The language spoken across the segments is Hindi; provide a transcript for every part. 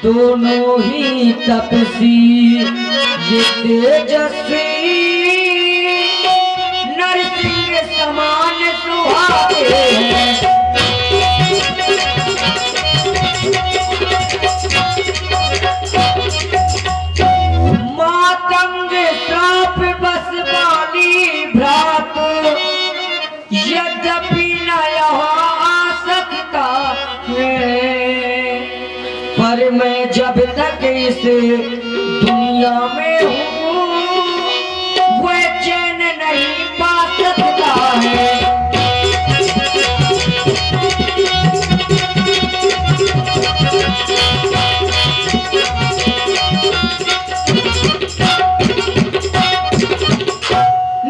दोनों ही तपसी ये तेजस्वी नरसिंह समान सुहाते हैं। मातंग श्राप बस बाली भ्रात यद्यपि न यहाँ आ सकता है, पर मैं जब तक इस दुनिया में हूँ वह चैन नहीं पा सकता है।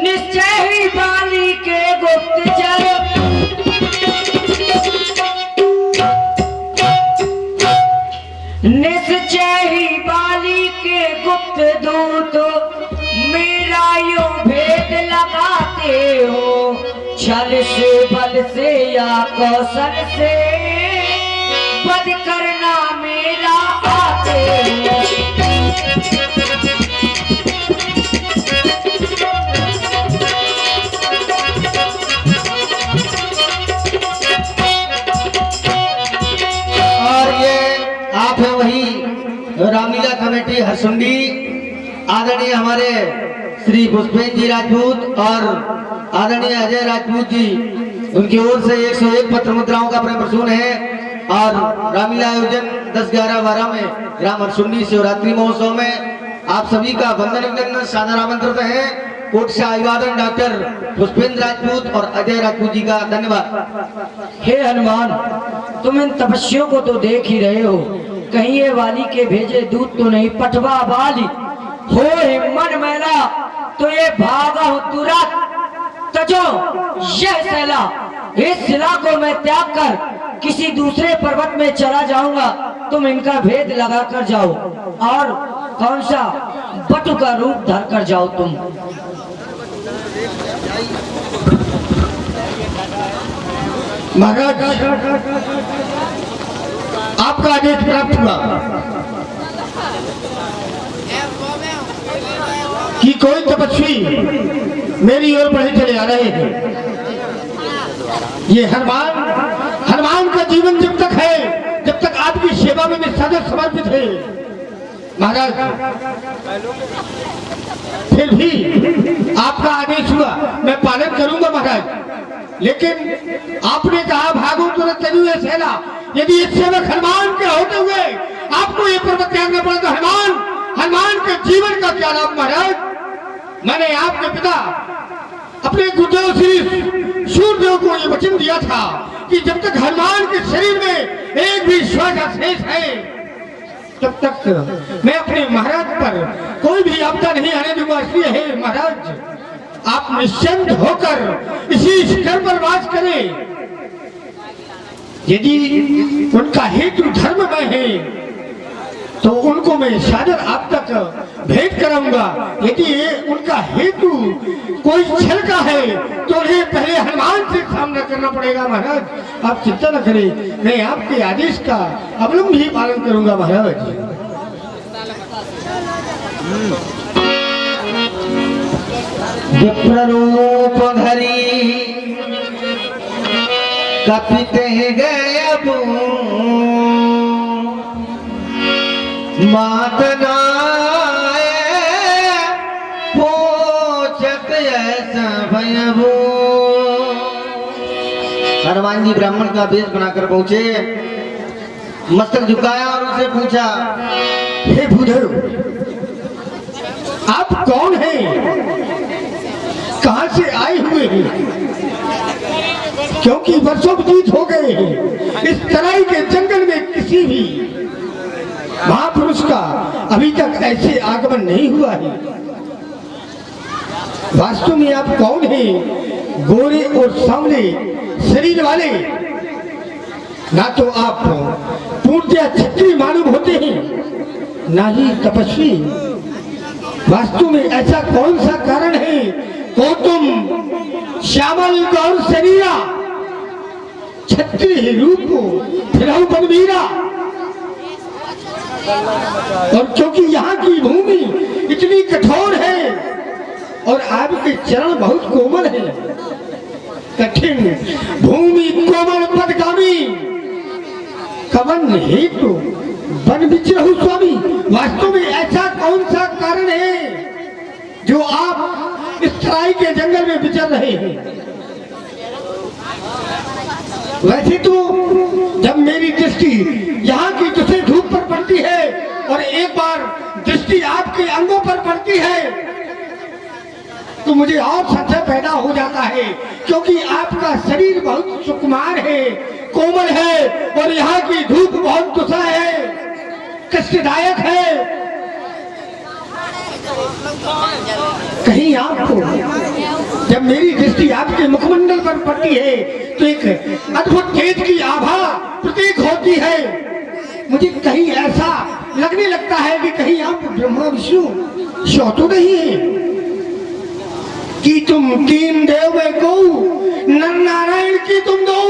निश्चय ही बाली के गुप्तचर निश्चय ही बाली के गुप्त दूत मेरा यो भेद लगाते हो। छल से बल से या कौशल से वध करना मेरा आते हो। रामलीला कमेटी हरसुंडी आदरणीय हमारे श्री पुष्पेंद्र जी राजपूत और आदरणीय अजय राजपूत जी, उनकी ओर से 101 पत्र मुद्राओं का प्रदर्शन है। और रामलीला आयोजन 10-11-12 में ग्राम हरसुंडी शिवरात्रि महोत्सव में आप सभी का वंदन अभिनंदन सादर आमंत्रित है। कोट से अभिवादन डॉक्टर पुष्पेंद्र राजपूत और अजय राजपूत जी का धन्यवाद। हे हनुमान, तुम इन तपस्वियों को तो देख ही रहे हो, कहीं ये वाली के भेजे दूत तो नहीं। पटवा वाली हो हिम्मत मैला तो ये भागा हो तुरंत तजो यह सैला। इस शिला को मैं त्याग कर किसी दूसरे पर्वत में चला जाऊंगा, तुम इनका भेद लगा कर जाओ और कौन सा बटु का रूप धर कर जाओ तुम। महाराज, आपका आदेश प्राप्त हुआ कि कोई तपस्वी मेरी ओर बढ़े चले आ रहे हैं। ये हनुमान का जीवन जब तक है, जब तक आपकी सेवा में भी सदैव समर्पित है। महाराज, फिर भी आपका आदेश हुआ, मैं पालन करूंगा महाराज। लेकिन आपने कहा भागो तुरंत तजु ये सेना। यदि इस सेवक हनुमान के होते हुए आपको ये पर्वत त्यागना पड़ा तो हनुमान के जीवन का क्या लाभ महाराज। मैंने आपके पिता अपने गुरुदेव श्री सूर्यदेव को ये वचन दिया था कि जब तक हनुमान के शरीर में एक भी श्वास का शेष है तब तक मैं अपने महाराज पर कोई भी आपदा नहीं आने दूंगा। इसलिए है महाराज, आप निश्चिंत होकर इसी शिखर पर वास करें। यदि उनका हेतु धर्म में है तो उनको मैं सादर आप तक भेंट कराऊंगा। यदि उनका हेतु कोई छल का है तो उन्हें पहले हनुमान से सामना करना पड़ेगा। महाराज, आप चिंता न करें, मैं आपके आदेश का अवलंब ही पालन करूंगा महाराज। विप्ररूप धरी कपिते गए मातनाए पोचत ऐसा भयभू। हनुमान जी ब्राह्मण का वेश बनाकर पहुंचे, मस्तक झुकाया और उसे पूछा, हे भूधर, आप कौन हैं? कहां से आए हुए हैं? क्योंकि वर्षों बीत हो गए हैं, इस तराई के जंगल में किसी भी महापुरुष का अभी तक ऐसे आगमन नहीं हुआ है। वास्तव में आप कौन हैं? गोरे और सांवले शरीर वाले, ना तो आप पूर्णतः क्षत्रिय मालूम होते हैं ना ही तपस्वी। वास्तव में ऐसा कौन सा कारण है को तुम श्यामल गौर शरीरा क्षत्रिय रूप को फिराऊ बनवीरा और क्योंकि यहाँ की भूमि इतनी कठोर है और आपके चरण बहुत कोमल है, कठिन भूमि कोमल पदगामी कवन हेतु वन विचरहु स्वामी। वास्तव में ऐसा कौन सा कारण है जो आप इस तराई के जंगल में विचर रहे हैं? वैसे तो जब मेरी दृष्टि यहाँ की तुझे धूप पर पड़ती है और एक बार दृष्टि आपके अंगों पर पड़ती है तो मुझे और संशय पैदा हो जाता है, क्योंकि आपका शरीर बहुत सुकुमार है, कोमल है और यहाँ की धूप बहुत तुषा है, कष्टदायक है। कहीं आपको जब मेरी दृष्टि आपके मुखमंडल पर पड़ती है तो एक अद्भुत तेज की आभा प्रतीक होती है। मुझे कहीं ऐसा लगने लगता है कि कहीं आप ब्रह्मा विष्णु शौ तो नहीं है कि तुम तीन देव में गौ नर नारायण की तुम दो।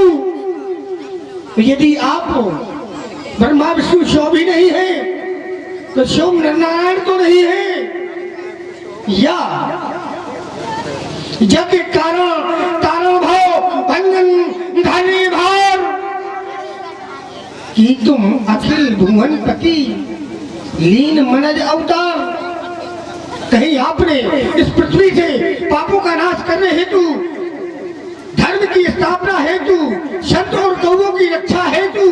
यदि आप ब्रह्मा विष्णु शौ भी नहीं है तो शोम नर नारायण तो नहीं है, या जग कारण तारण भाव भंजन धनी भार कि तुम अखिल भुवन पति लीन मनज अवतार। कहीं आपने इस पृथ्वी से पापों का नाश करने हेतु, धर्म की स्थापना हेतु, संत और गौओं की रक्षा हेतु